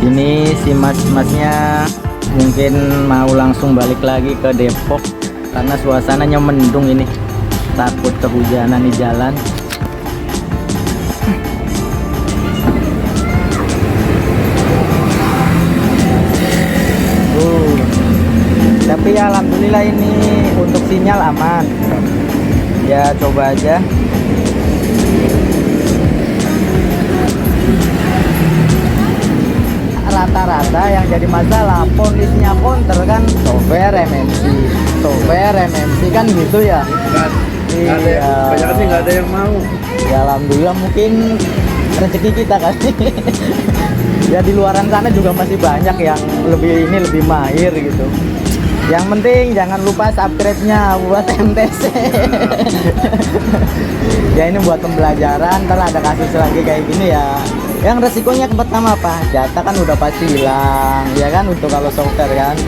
Ini si mas-masnya mungkin mau langsung balik lagi ke Depok karena suasananya mendung ini, takut kehujanan di jalan. Tapi ya alhamdulillah ini untuk sinyal aman. Ya coba aja. Rata-rata yang jadi masalah kondisinya counter kan, software MMC kan gitu ya. Banyak sih nggak ada yang mau. Ya alhamdulillah mungkin rezeki kita kan. Ya di luaran sana juga masih banyak yang lebih mahir gitu. Yang penting jangan lupa subscribe-nya buat MTC. Ya ini buat pembelajaran, ntar ada kasus lagi kayak gini ya. Yang resikonya pertama apa? Data kan udah pasti hilang, ya kan, untuk kalau software kan.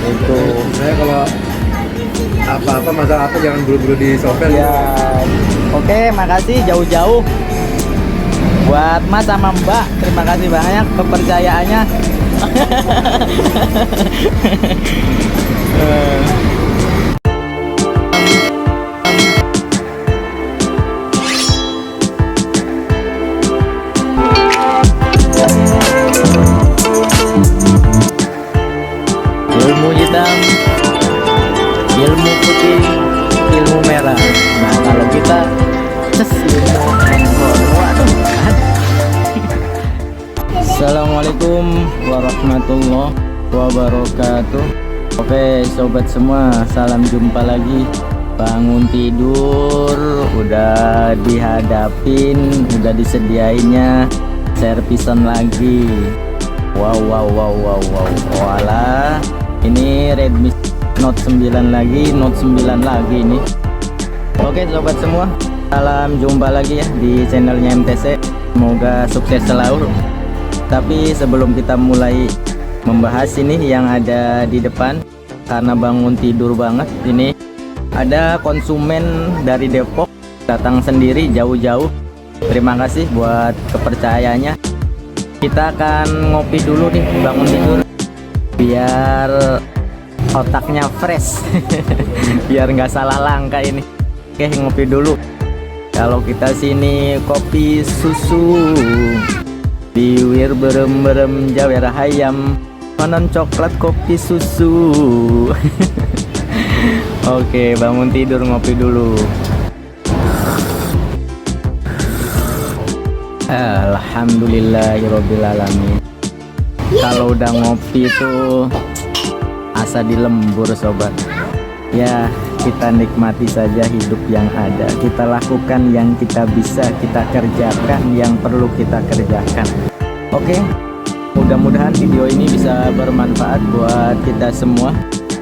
Itu. Saya kalau apa-apa masalah apa jangan buru-buru di software ya. Oke, makasih jauh-jauh buat Mas sama Mbak. Terima kasih banyak kepercayaannya. Ilmu hitam, ilmu putih, ilmu merah. Nah kalau kita ilmu handphone. Waduh. Assalamualaikum warahmatullahi wabarakatuh. Oke sobat semua, salam jumpa lagi. Bangun tidur udah dihadapin, udah disediainnya servisan lagi. Wow. Walah, ini Redmi Note 9 lagi, Note 9 lagi ini. Oke sobat semua, salam jumpa lagi ya di channelnya MTC. Semoga sukses selalu. Tapi sebelum kita mulai membahas ini yang ada di depan, karena bangun tidur banget ini, ada konsumen dari Depok datang sendiri jauh-jauh. Terima kasih buat kepercayaannya. Kita akan ngopi dulu nih bangun tidur biar otaknya fresh. Biar nggak salah langkah ini. Oke, ngopi dulu. Kalau kita sini kopi susu, biwir berem jawer hayam, manan coklat kopi susu. Oke, bangun tidur ngopi dulu. Alhamdulillahirobbilalamin. Kalau udah ngopi itu asa dilembur sobat. Ya kita nikmati saja hidup yang ada. Kita lakukan yang kita bisa, kita kerjakan yang perlu kita kerjakan. Oke, mudah-mudahan video ini bisa bermanfaat buat kita semua.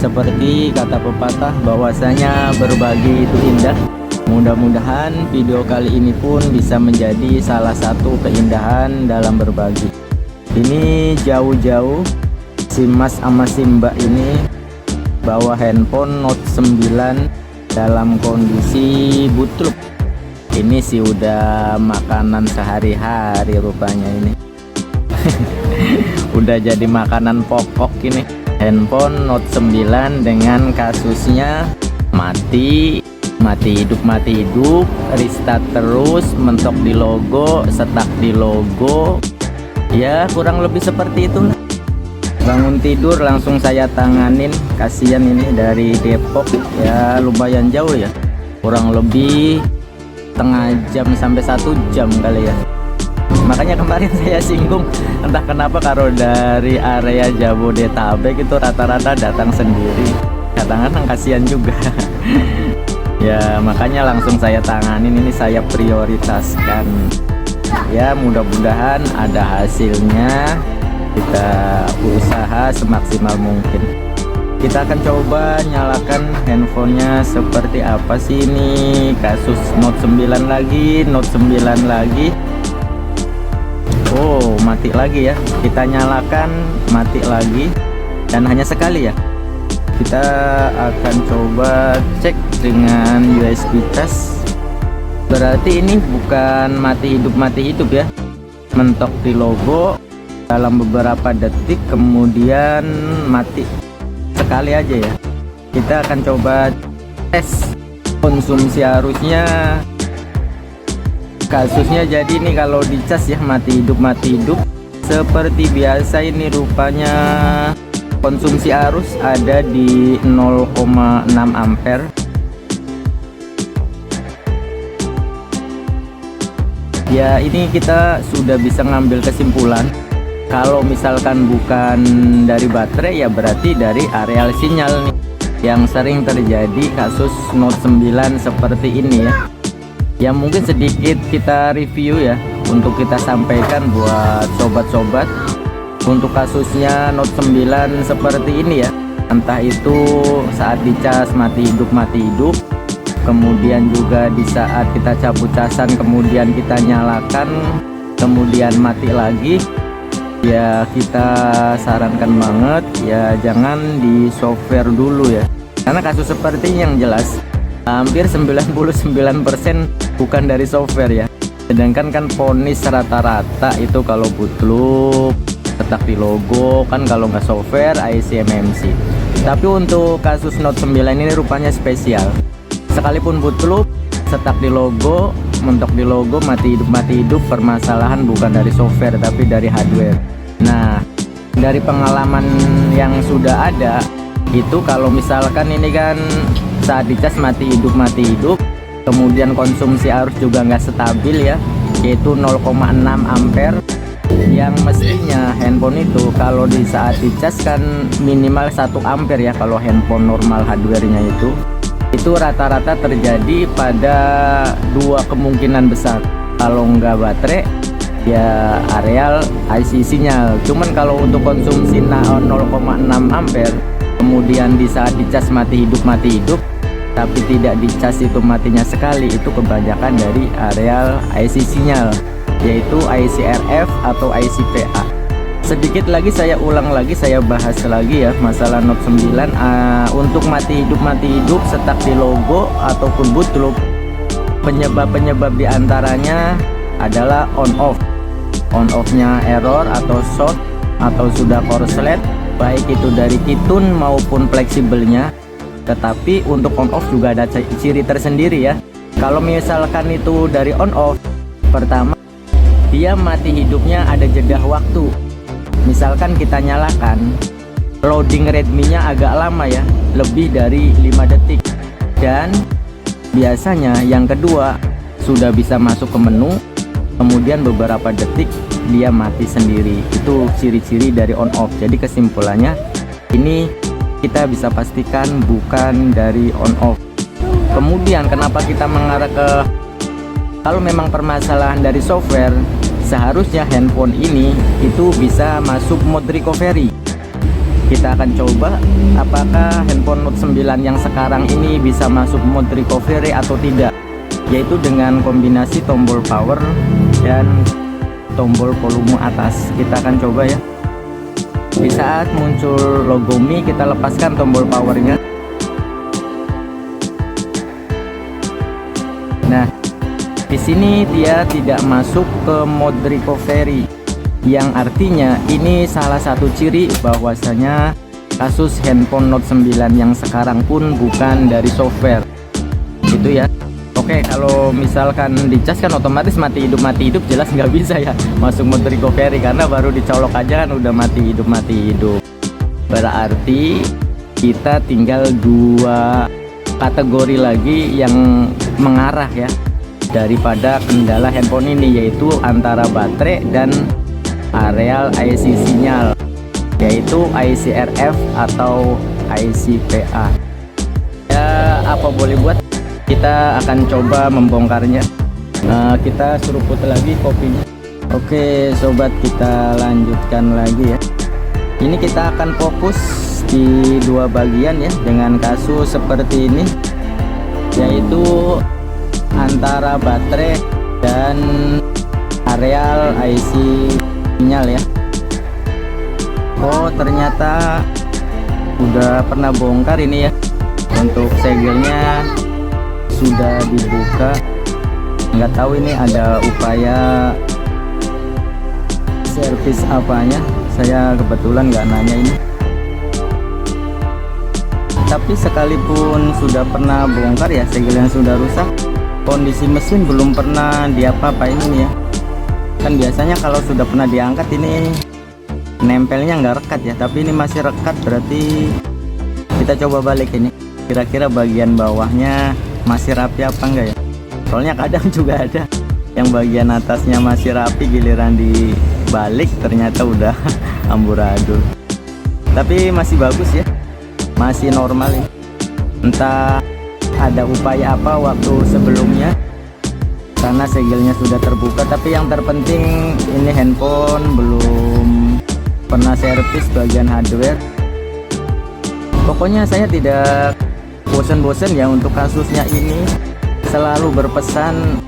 Seperti kata pepatah bahwasanya berbagi itu indah. Mudah-mudahan video kali ini pun bisa menjadi salah satu keindahan dalam berbagi. Ini jauh-jauh si Mas sama si Mbak ini bawa handphone Note 9 dalam kondisi butruk. Ini sih udah makanan sehari-hari rupanya ini. Udah jadi makanan pokok ini. Handphone Note 9 dengan kasusnya mati hidup, restart terus, mentok di logo, stuck di logo. Ya kurang lebih seperti itulah. Bangun tidur langsung saya tanganin. Kasihan ini dari Depok ya, lumayan jauh ya, kurang lebih setengah jam sampai 1 jam kali ya. Makanya kemarin saya singgung, entah kenapa kalau dari area Jabodetabek itu rata-rata datang sendiri. Kadang-kadang kasihan juga. Ya makanya langsung saya tanganin, ini saya prioritaskan. Ya mudah-mudahan ada hasilnya. Kita usaha semaksimal mungkin. Kita akan coba nyalakan handphonenya seperti apa sih ini. Kasus Note 9 lagi, Note 9 lagi. Oh mati lagi ya. Kita nyalakan, mati lagi. Dan hanya sekali ya. Kita akan coba cek dengan USB test. Berarti ini bukan mati hidup ya, mentok di logo, dalam beberapa detik kemudian mati sekali aja ya. Kita akan coba tes konsumsi arusnya. Kasusnya jadi ini kalau dicas ya mati hidup seperti biasa. Ini rupanya konsumsi arus ada di 0,6 ampere. Ya ini kita sudah bisa ngambil kesimpulan kalau misalkan bukan dari baterai ya berarti dari areal sinyal nih, yang sering terjadi kasus Note 9 seperti ini ya. Ya mungkin sedikit kita review ya untuk kita sampaikan buat sobat-sobat. Untuk kasusnya Note 9 seperti ini ya, entah itu saat dicas mati hidup, kemudian juga di saat kita cabut casan kemudian kita nyalakan kemudian mati lagi. Ya kita sarankan banget ya jangan di software dulu ya, karena kasus seperti ini yang jelas hampir 99% bukan dari software ya. Sedangkan kan vonis rata-rata itu kalau bootloop letak di logo kan, kalau nggak software IC MMC. Tapi untuk kasus Note 9 ini rupanya spesial. Sekalipun bootloop setak di logo, mentok di logo, mati hidup, permasalahan bukan dari software tapi dari hardware. Nah, dari pengalaman yang sudah ada itu kalau misalkan ini kan saat dicas mati hidup, kemudian konsumsi arus juga nggak stabil ya, yaitu 0,6 ampere, yang mestinya handphone itu kalau di saat dicas kan minimal 1 ampere ya. Kalau handphone normal hardware-nya itu rata-rata terjadi pada 2 kemungkinan besar. Kalau nggak baterai ya areal IC sinyal. Cuman kalau untuk konsumsi 0,6 ampere kemudian di saat dicas mati hidup tapi tidak dicas itu matinya sekali, itu kebanyakan dari areal IC sinyal, yaitu IC RF atau IC PA. Sedikit lagi saya ulang lagi, saya bahas lagi ya masalah Note 9. Untuk mati hidup setak di logo ataupun bootloop, penyebab diantaranya adalah on off-nya error atau short atau sudah korslet, baik itu dari kitun maupun fleksibelnya. Tetapi untuk on off juga ada ciri tersendiri ya. Kalau misalkan itu dari on off, pertama dia mati hidupnya ada jeda waktu. Misalkan kita nyalakan, loading Redmi-nya agak lama ya, lebih dari 5 detik. Dan biasanya yang kedua sudah bisa masuk ke menu, kemudian beberapa detik dia mati sendiri. Itu ciri-ciri dari on off. Jadi kesimpulannya ini kita bisa pastikan bukan dari on off. Kemudian kenapa kita mengarah ke, kalau memang permasalahan dari software, seharusnya handphone ini itu bisa masuk mode recovery. Kita akan coba apakah handphone Note 9 yang sekarang ini bisa masuk mode recovery atau tidak, yaitu dengan kombinasi tombol power dan tombol volume atas. Kita akan coba ya. Di saat muncul logo Mi, kita lepaskan tombol powernya. Nah, di sini dia tidak masuk ke mode recovery, yang artinya ini salah satu ciri bahwasanya kasus handphone Note 9 yang sekarang pun bukan dari software. Itu ya. Oke, kalau misalkan dicas kan otomatis mati hidup jelas nggak bisa ya masuk mode recovery, karena baru dicolok aja kan udah mati hidup. Berarti kita tinggal 2 kategori lagi yang mengarah ya daripada kendala handphone ini, yaitu antara baterai dan areal IC sinyal, yaitu IC RF atau IC PA. Ya apa boleh buat, kita akan coba membongkarnya. Kita seruput lagi kopinya. Oke sobat, kita lanjutkan lagi ya. Ini kita akan fokus di 2 bagian ya dengan kasus seperti ini, yaitu antara baterai dan areal IC sinyal ya. Oh ternyata udah pernah bongkar ini ya. Untuk segelnya sudah dibuka. Nggak tahu ini ada upaya servis apanya, saya kebetulan nggak nanya ini. Tapi sekalipun sudah pernah bongkar ya, segel yang sudah rusak, kondisi mesin belum pernah diapa-apain ini ya. Kan biasanya kalau sudah pernah diangkat ini nempelnya nggak rekat ya, tapi ini masih rekat, berarti kita coba balik ini. Kira-kira bagian bawahnya masih rapi apa enggak ya? Soalnya kadang juga ada yang bagian atasnya masih rapi, giliran dibalik ternyata udah amburadul. Tapi masih bagus ya, masih normal ini. Entah ada upaya apa waktu sebelumnya karena segelnya sudah terbuka, tapi yang terpenting ini handphone belum pernah servis bagian hardware. Pokoknya saya tidak bosan-bosan ya untuk kasusnya ini, selalu berpesan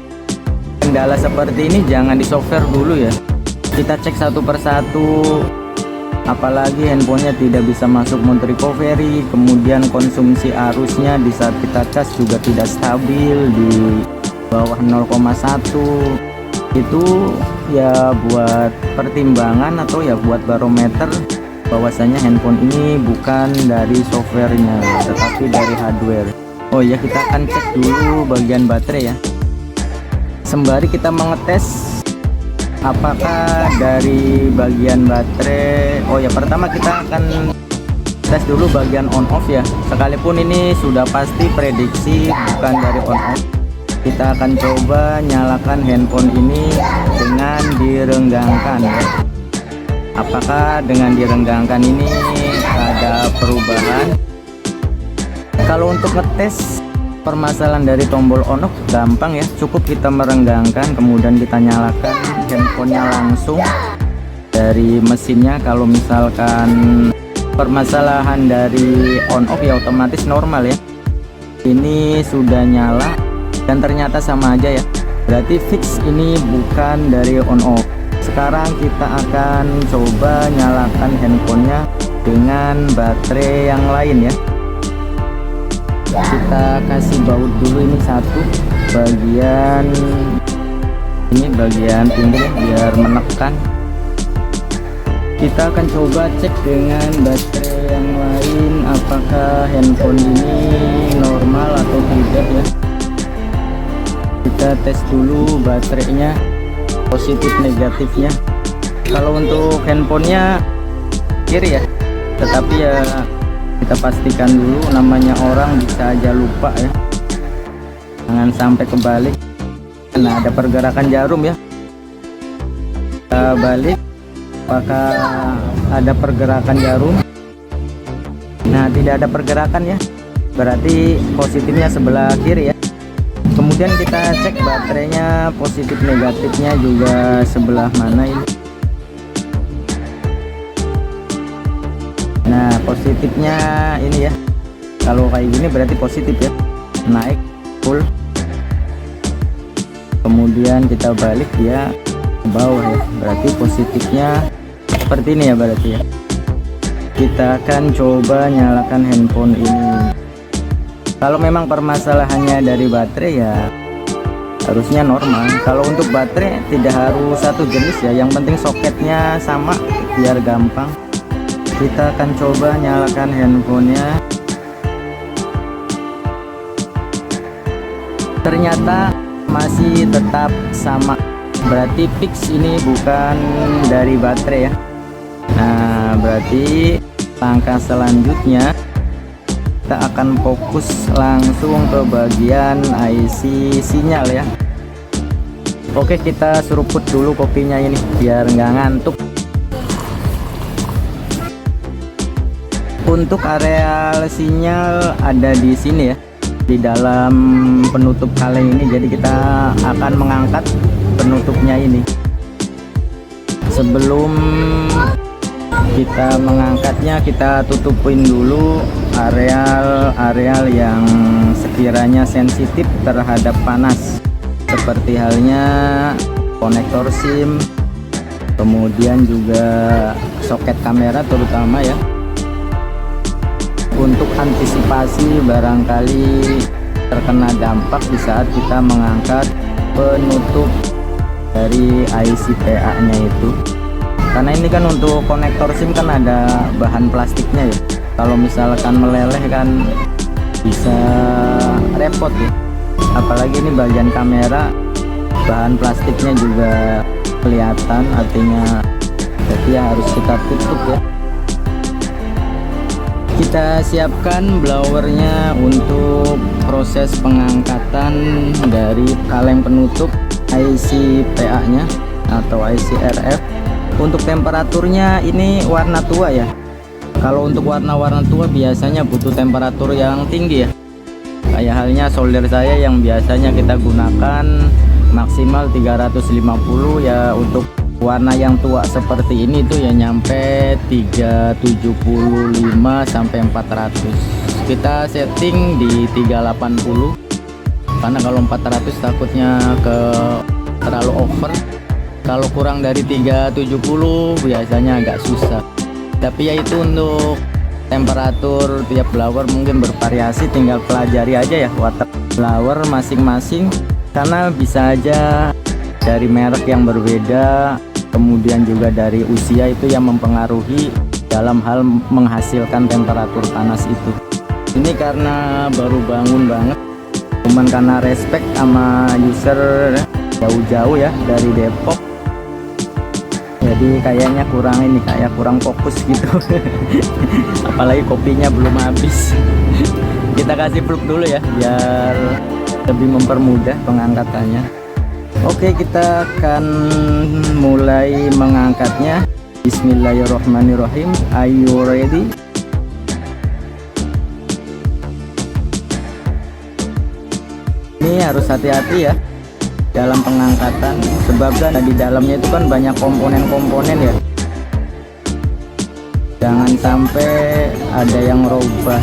kendala seperti ini jangan di software dulu ya, kita cek satu persatu. Apalagi handphonenya tidak bisa masuk mode recovery, kemudian konsumsi arusnya di saat kita cas juga tidak stabil di bawah 0,1. Itu ya buat pertimbangan atau ya buat barometer bahwasanya handphone ini bukan dari softwarenya tetapi dari hardware. Oh ya, kita akan cek dulu bagian baterai ya, sembari kita mengetes apakah dari bagian baterai. Oh ya, pertama kita akan tes dulu bagian on off ya, sekalipun ini sudah pasti prediksi bukan dari on off. Kita akan coba nyalakan handphone ini dengan direnggangkan ya. Apakah dengan direnggangkan ini ada perubahan? Kalau untuk ngetes permasalahan dari tombol on off gampang ya, cukup kita merenggangkan kemudian kita nyalakan handphonenya langsung dari mesinnya. Kalau misalkan permasalahan dari on off ya otomatis normal ya. Ini sudah nyala dan ternyata sama aja ya, berarti fix ini bukan dari on off. Sekarang kita akan coba nyalakan handphonenya dengan baterai yang lain ya. Kita kasih baut dulu ini satu bagian ini, bagian pinggir ya, biar menekan. Kita akan coba cek dengan baterai yang lain apakah handphone ini normal atau tidak ya. Kita tes dulu baterainya, positif negatifnya. Kalau untuk handphonenya kiri ya, tetapi ya kita pastikan dulu, namanya orang bisa aja lupa ya, jangan sampai kebalik. Nah, ada pergerakan jarum ya, kita balik apakah ada pergerakan jarum. Nah, tidak ada pergerakan ya, berarti positifnya sebelah kiri ya. Kemudian kita cek baterainya, positif negatifnya juga sebelah mana ini. Nah, positifnya ini ya, kalau kayak gini berarti positif ya, naik full. Kemudian kita balik dia ke bawah ya, berarti positifnya seperti ini ya berarti ya. Kita akan coba nyalakan handphone ini. Kalau memang permasalahannya dari baterai ya harusnya normal. Kalau untuk baterai tidak harus satu jenis ya, yang penting soketnya sama biar gampang. Kita akan coba nyalakan handphonenya. Ternyata masih tetap sama, berarti fix ini bukan dari baterai ya. Nah, berarti langkah selanjutnya kita akan fokus langsung ke bagian IC sinyal ya. Oke, kita seruput dulu kopinya ini biar nggak ngantuk. Untuk areal sinyal ada di sini ya, di dalam penutup kaleng ini. Jadi kita akan mengangkat penutupnya ini. Sebelum kita mengangkatnya, kita tutupin dulu areal-areal yang sekiranya sensitif terhadap panas, seperti halnya konektor SIM, kemudian juga soket kamera terutama ya, untuk antisipasi barangkali terkena dampak di saat kita mengangkat penutup dari IC PA nya itu. karena ini kan untuk konektor SIM kan ada bahan plastiknya ya. Kalau misalkan meleleh kan bisa repot ya, apalagi ini bagian kamera bahan plastiknya juga kelihatan, artinya jadi ya harus kita tutup ya. Kita siapkan blowernya untuk proses pengangkatan dari kaleng penutup IC PA nya atau IC RF. Untuk temperaturnya ini warna tua ya. Kalau untuk warna-warna tua biasanya butuh temperatur yang tinggi ya, kayak halnya solder saya yang biasanya kita gunakan maksimal 350 ya. Untuk warna yang tua seperti ini tuh ya nyampe 375 sampai 400. Kita setting di 380 karena kalau 400 takutnya terlalu over. Kalau kurang dari 370 biasanya agak susah. Tapi ya itu untuk temperatur tiap blower mungkin bervariasi, tinggal pelajari aja ya watt blower masing-masing, karena bisa aja dari merek yang berbeda, kemudian juga dari usia itu yang mempengaruhi dalam hal menghasilkan temperatur panas itu. Ini karena baru bangun banget, cuman karena respect sama user jauh-jauh ya dari Depok, jadi kayaknya kurang fokus gitu. Apalagi kopinya belum habis. Kita kasih plug dulu ya biar lebih mempermudah pengangkatannya. Oke, kita akan mulai mengangkatnya. Bismillahirrahmanirrahim. Are you ready? Ini harus hati-hati ya dalam pengangkatan, sebab kan di dalamnya itu kan banyak komponen-komponen ya, jangan sampai ada yang robah.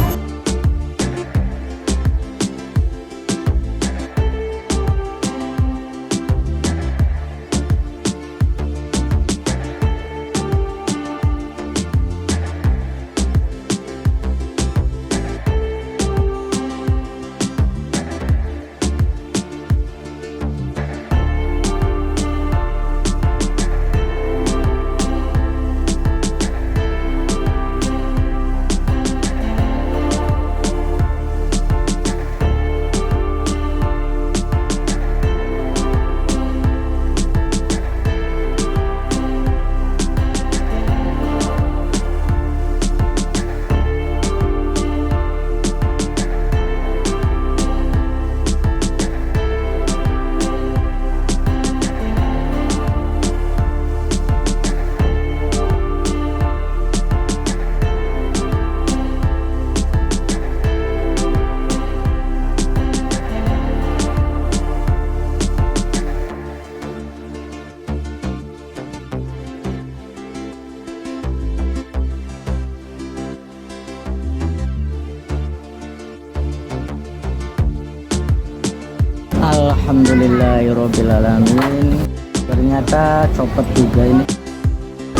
Alhamdulillahirobbilalamin. Ternyata copot juga ini.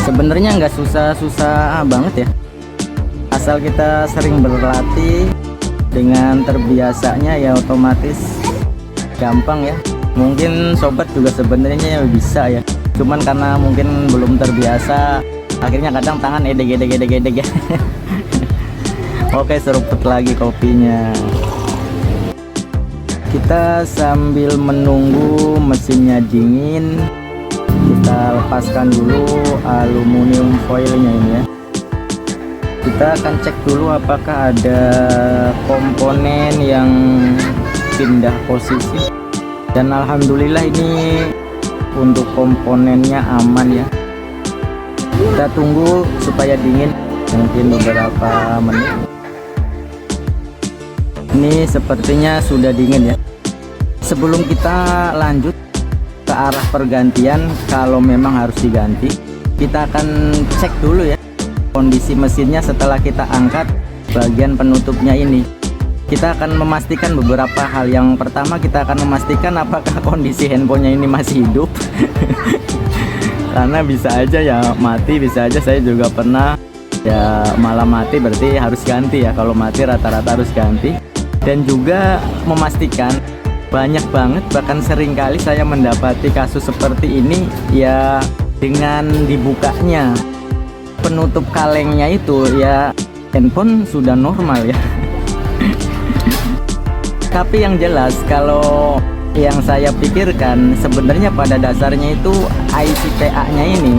Sebenarnya nggak susah-susah banget ya, asal kita sering berlatih, dengan terbiasanya ya otomatis gampang ya. Mungkin sobat juga sebenarnya bisa ya, cuman karena mungkin belum terbiasa, akhirnya kadang tangan edeg ya. Oke, seruput lagi kopinya. Kita sambil menunggu mesinnya dingin, kita lepaskan dulu aluminium foilnya ini ya. Kita akan cek dulu apakah ada komponen yang pindah posisi, dan alhamdulillah ini untuk komponennya aman ya. Kita tunggu supaya dingin, mungkin beberapa menit. Ini sepertinya sudah dingin ya. Sebelum kita lanjut ke arah pergantian, kalau memang harus diganti, kita akan cek dulu ya kondisi mesinnya setelah kita angkat bagian penutupnya ini. Kita akan memastikan beberapa hal. Yang pertama, kita akan memastikan apakah kondisi handphonenya ini masih hidup. Karena bisa aja ya mati, bisa aja, saya juga pernah ya malah mati, berarti harus ganti ya. Kalau mati rata-rata harus ganti. Dan juga memastikan, banyak banget, bahkan sering kali saya mendapati kasus seperti ini ya, dengan dibukanya penutup kalengnya itu ya handphone sudah normal ya. Tapi yang jelas kalau yang saya pikirkan sebenarnya pada dasarnya itu IC TA-nya ini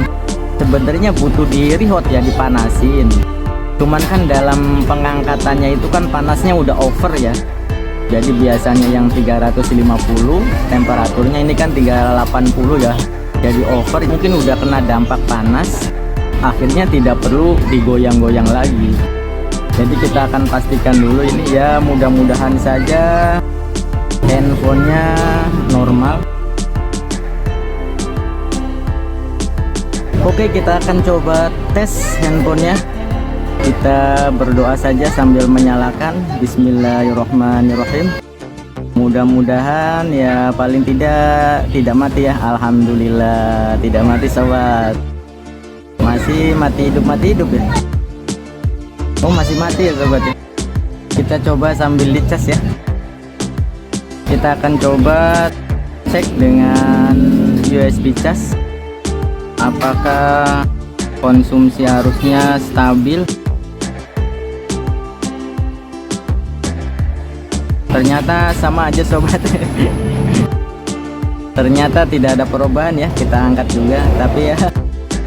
sebenarnya butuh di reload ya, dipanasin. Cuman kan dalam pengangkatannya itu kan panasnya udah over ya. Jadi biasanya yang 350 temperaturnya ini kan 380 ya. Jadi over, mungkin udah kena dampak panas. Akhirnya tidak perlu digoyang-goyang lagi. Jadi kita akan pastikan dulu ini ya, mudah-mudahan saja handphonenya normal. Oke, kita akan coba tes handphonenya. Kita berdoa saja sambil menyalakan. Bismillahirrohmanirrohim. Mudah-mudahan ya paling tidak mati ya. Alhamdulillah tidak mati sobat. Masih mati hidup ya. Oh masih mati ya sobat ya. Kita coba sambil dicas ya. Kita akan coba cek dengan USB cas apakah konsumsi arusnya stabil. Ternyata sama aja sobat. Ternyata tidak ada perubahan ya. Kita angkat juga, tapi ya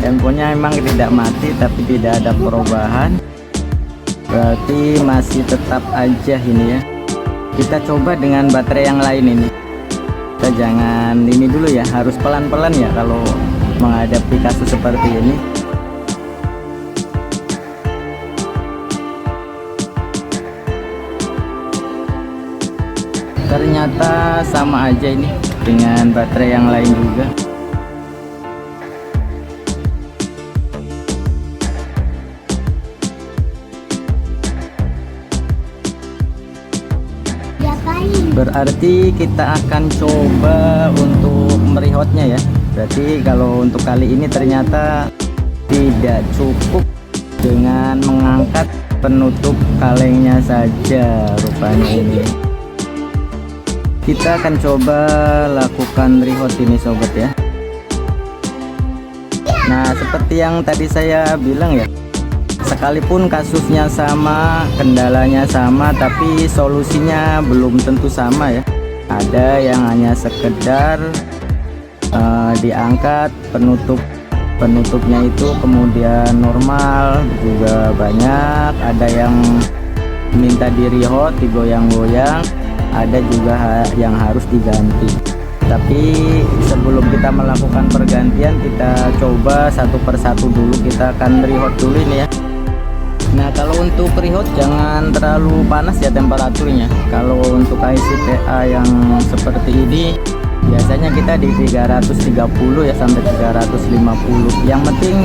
handphonenya memang tidak mati tapi tidak ada perubahan. Berarti masih tetap aja ini ya. Kita coba dengan baterai yang lain ini. Kita jangan ini dulu ya, harus pelan-pelan ya kalau menghadapi kasus seperti ini. Ternyata sama aja ini dengan baterai yang lain juga. Berarti kita akan coba untuk merihotnya ya. Berarti kalau untuk kali ini ternyata tidak cukup dengan mengangkat penutup kalengnya saja rupanya ini. Kita akan coba lakukan rehot ini sobat ya. Nah seperti yang tadi saya bilang ya, sekalipun kasusnya sama, kendalanya sama, tapi solusinya belum tentu sama ya. Ada yang hanya sekedar diangkat penutupnya itu kemudian normal, juga banyak. Ada yang minta di rehot, digoyang-goyang, ada juga yang harus diganti. Tapi sebelum kita melakukan pergantian, kita coba satu persatu dulu. Kita akan rehot dulu ini ya. Nah kalau untuk rehot jangan terlalu panas ya temperaturnya. Kalau untuk IC TA yang seperti ini biasanya kita di 330 ya sampai 350. Yang penting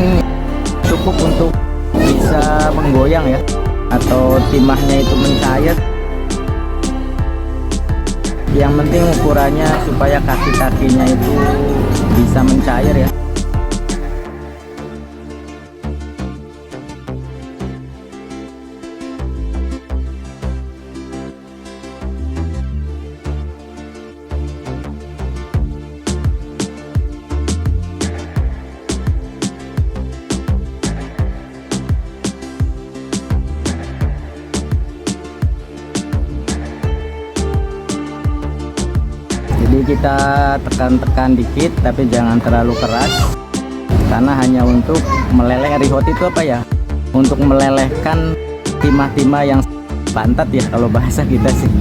cukup untuk bisa menggoyang ya, atau timahnya itu mencair. Yang penting ukurannya supaya kaki-kakinya itu bisa mencair ya. Jadi kita tekan-tekan dikit tapi jangan terlalu keras, karena hanya untuk meleleh. Rehot itu apa ya, untuk melelehkan timah-timah yang pantat ya kalau bahasa kita sih.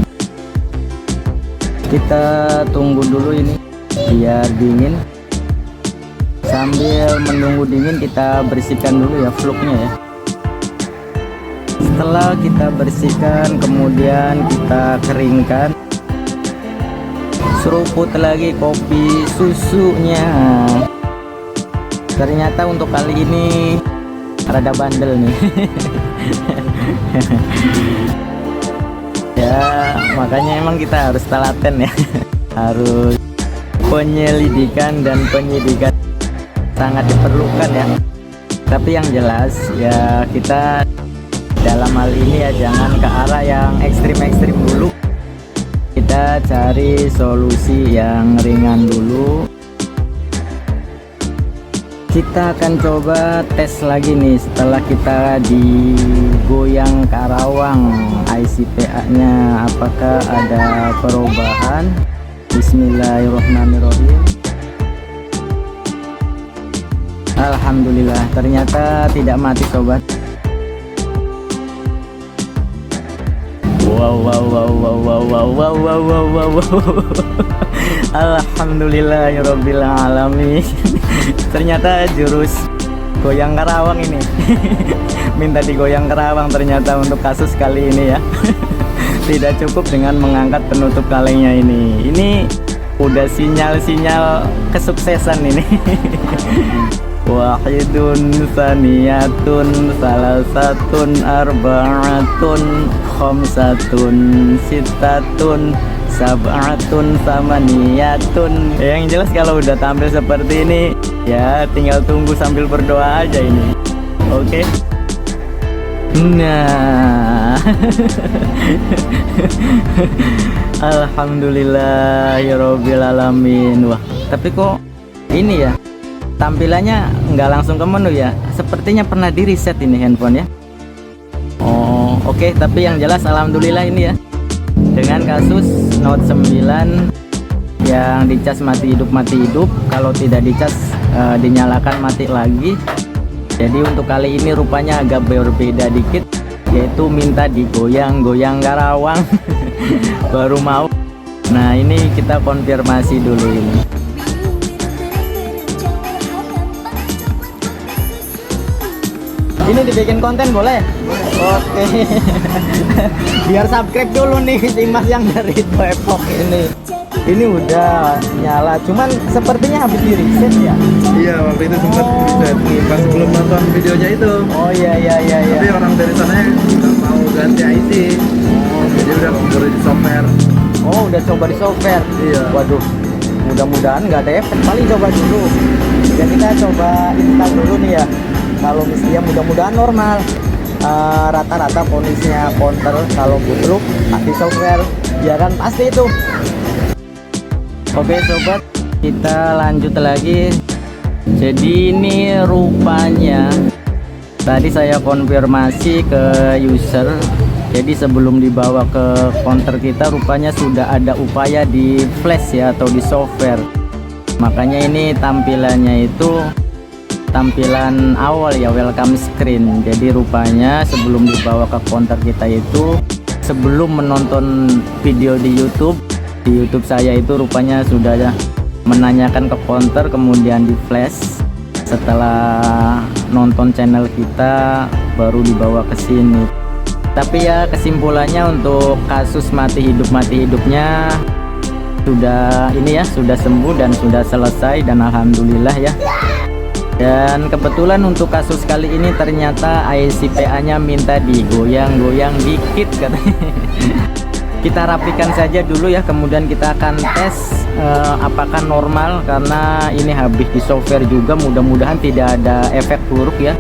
Kita tunggu dulu ini biar dingin. Sambil menunggu dingin kita bersihkan dulu ya fluknya ya. Setelah kita bersihkan kemudian kita keringkan, seruput lagi kopi susunya. Ternyata untuk kali ini rada bandel nih. Ya makanya emang kita harus telaten ya. Harus penyelidikan dan penyidikan sangat diperlukan ya. Tapi yang jelas ya kita dalam hal ini ya jangan ke arah yang ekstrim-ekstrim dulu. Kita cari solusi yang ringan dulu. Kita akan coba tes lagi nih setelah kita digoyang Karawang ICPA nya, apakah ada perubahan. Bismillahirrahmanirrahim. Alhamdulillah, ternyata tidak mati sobat. Wow. Alhamdulillahirabbil alamin. Ternyata jurus goyang Karawang ini minta digoyang Karawang ternyata untuk kasus kali ini ya. Tidak cukup dengan mengangkat penutup kalengnya ini. Ini udah sinyal-sinyal kesuksesan ini. Wahidun saniyatun salasatun arba'atun khamsatun sitatun sab'atun samaniyatun. Yang jelas kalau udah tampil seperti ini ya tinggal tunggu sambil berdoa aja ini. Oke. Nah. Alhamdulillahirabbil alamin. Wah, tapi kok ini ya tampilannya nggak langsung ke menu ya, sepertinya pernah di reset ini handphone ya. Oh oke. Tapi yang jelas alhamdulillah ini ya, dengan kasus Note 9 yang dicas mati hidup, kalau tidak dicas dinyalakan mati lagi. Jadi untuk kali ini rupanya agak berbeda dikit, yaitu minta digoyang-goyang Karawang. Baru mau. Nah ini kita konfirmasi dulu ini. Ini dibikin konten boleh? Oke. Biar subscribe dulu nih si Mas yang dari Depok ini. Ini udah nyala, cuman sepertinya habis di reset ya. Iya, waktu itu sempat reset pas sebelum nonton videonya itu. Oh iya. Tapi orang dari sana nggak mau ganti IC. Jadi udah baru di software. Oh udah coba di software. Iya. Waduh, mudah-mudahan nggak ada efek. Paling coba dulu. Ya kita coba install dulu nih ya. Kalau misalnya mudah-mudahan normal. Rata-rata kondisinya counter, kalau bootloop di software ya kan pasti itu. Oke sobat, kita lanjut lagi. Jadi ini rupanya tadi saya konfirmasi ke user. Jadi sebelum dibawa ke counter kita rupanya sudah ada upaya di flash ya, atau di software. Makanya ini tampilannya itu tampilan awal ya, welcome screen. Jadi rupanya sebelum dibawa ke counter kita itu, sebelum menonton video di YouTube saya itu rupanya sudah menanyakan ke counter, kemudian di flash. Setelah nonton channel kita baru dibawa ke sini. Tapi ya kesimpulannya untuk kasus mati hidupnya sudah ini ya, sudah sembuh dan sudah selesai, dan alhamdulillah ya. Dan kebetulan untuk kasus kali ini ternyata ICPA nya minta digoyang-goyang dikit katanya. Kita rapikan saja dulu ya, kemudian kita akan tes apakah normal, karena ini habis di software juga. Mudah-mudahan tidak ada efek buruk ya.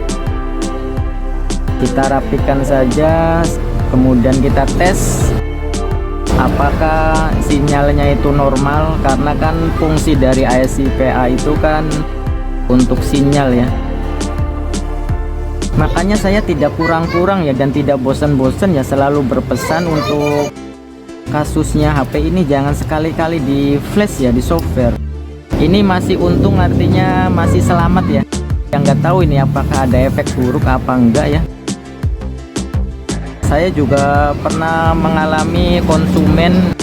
Kita rapikan saja, kemudian kita tes apakah sinyalnya itu normal, karena kan fungsi dari ICPA itu kan untuk sinyal ya. Makanya saya tidak kurang-kurang ya, dan tidak bosan-bosan ya, selalu berpesan untuk kasusnya HP ini jangan sekali-kali di flash ya, di software. Ini masih untung, artinya masih selamat ya. Yang nggak tahu ini apakah ada efek buruk apa enggak ya. Saya juga pernah mengalami konsumen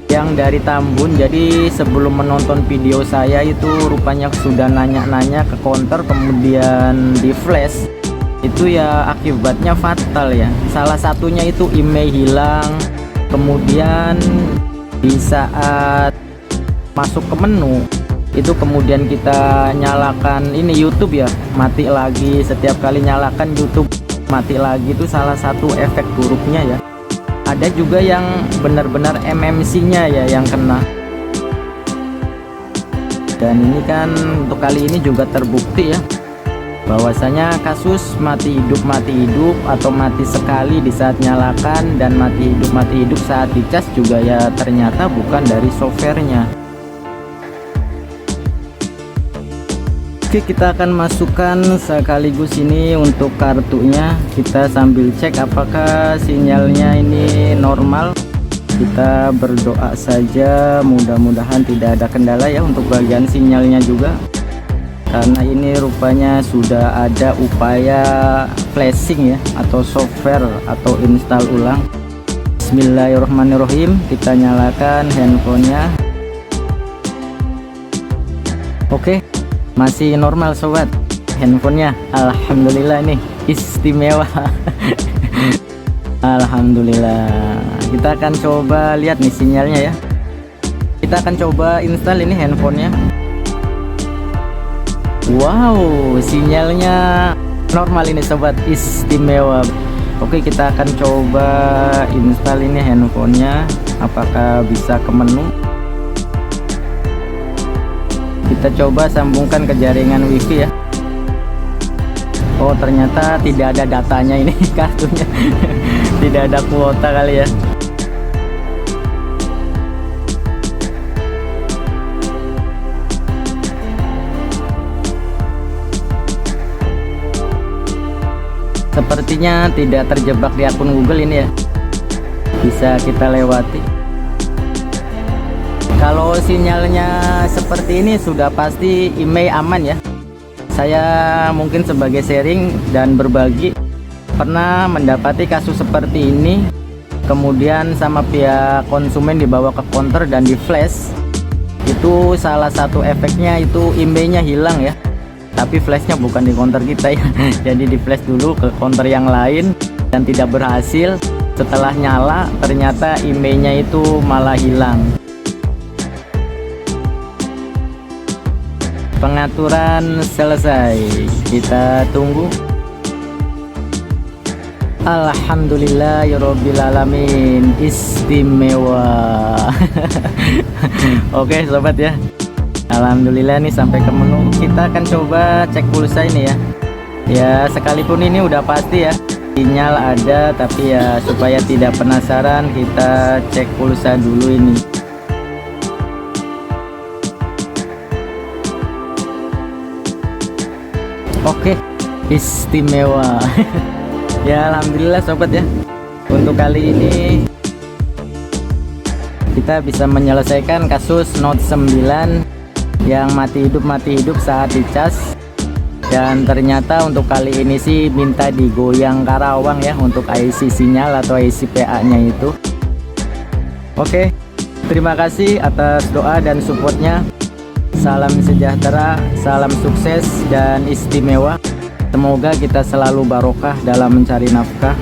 yang dari Tambun. Jadi sebelum menonton video saya itu rupanya sudah nanya-nanya ke counter, kemudian di flash. Itu ya akibatnya fatal ya. Salah satunya itu email hilang. Kemudian di saat masuk ke menu itu, kemudian kita nyalakan ini YouTube ya, mati lagi. Setiap kali nyalakan YouTube mati lagi. Itu salah satu efek buruknya ya. Ada juga yang benar-benar MMC nya ya yang kena. Dan ini kan untuk kali ini juga terbukti ya, bahwasanya kasus mati hidup atau mati sekali di saat nyalakan, dan mati hidup saat dicas juga ya ternyata bukan dari softwarenya. Oke, kita akan masukkan sekaligus ini untuk kartunya. Kita sambil cek apakah sinyalnya ini normal. Kita berdoa saja, mudah-mudahan tidak ada kendala ya untuk bagian sinyalnya juga, karena ini rupanya sudah ada upaya flashing ya, atau software atau install ulang. Bismillahirrahmanirrahim. Kita nyalakan handphonenya. Oke, masih normal sobat handphonenya. Alhamdulillah, nih istimewa. Alhamdulillah. Kita akan coba lihat nih sinyalnya ya. Kita akan coba install ini handphonenya. Wow, sinyalnya normal ini sobat, istimewa. Oke, kita akan coba install ini handphonenya. Apakah bisa ke menu? Kita coba sambungkan ke jaringan wifi ya. Oh, ternyata tidak ada datanya ini kartunya. Tidak ada kuota kali ya. Sepertinya tidak terjebak di akun Google ini ya. Bisa kita lewati. Kalau sinyalnya seperti ini sudah pasti email aman ya. Saya mungkin sebagai sharing dan berbagi pernah mendapati kasus seperti ini. Kemudian sama pihak konsumen dibawa ke counter dan di flash. Itu salah satu efeknya itu emailnya hilang ya. Tapi flashnya bukan di counter kita ya. Jadi di flash dulu ke counter yang lain dan tidak berhasil. Setelah nyala ternyata emailnya itu malah hilang. Pengaturan selesai. Kita tunggu. Alhamdulillahirabbil alamin, istimewa. Oke sobat ya. Alhamdulillah nih sampai ke menu. Kita akan coba cek pulsa ini ya. Ya sekalipun ini udah pasti ya sinyal ada, tapi ya supaya tidak penasaran kita cek pulsa dulu ini. Oke, istimewa. Ya alhamdulillah sobat ya. Untuk kali ini kita bisa menyelesaikan kasus Note 9 yang mati hidup saat dicas. Dan ternyata untuk kali ini sih minta digoyang Karawang ya untuk IC sinyal atau IC PA nya itu. Oke, terima kasih atas doa dan supportnya. Salam sejahtera, salam sukses dan istimewa. Semoga kita selalu barokah dalam mencari nafkah.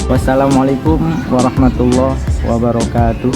Wassalamualaikum warahmatullahi wabarakatuh.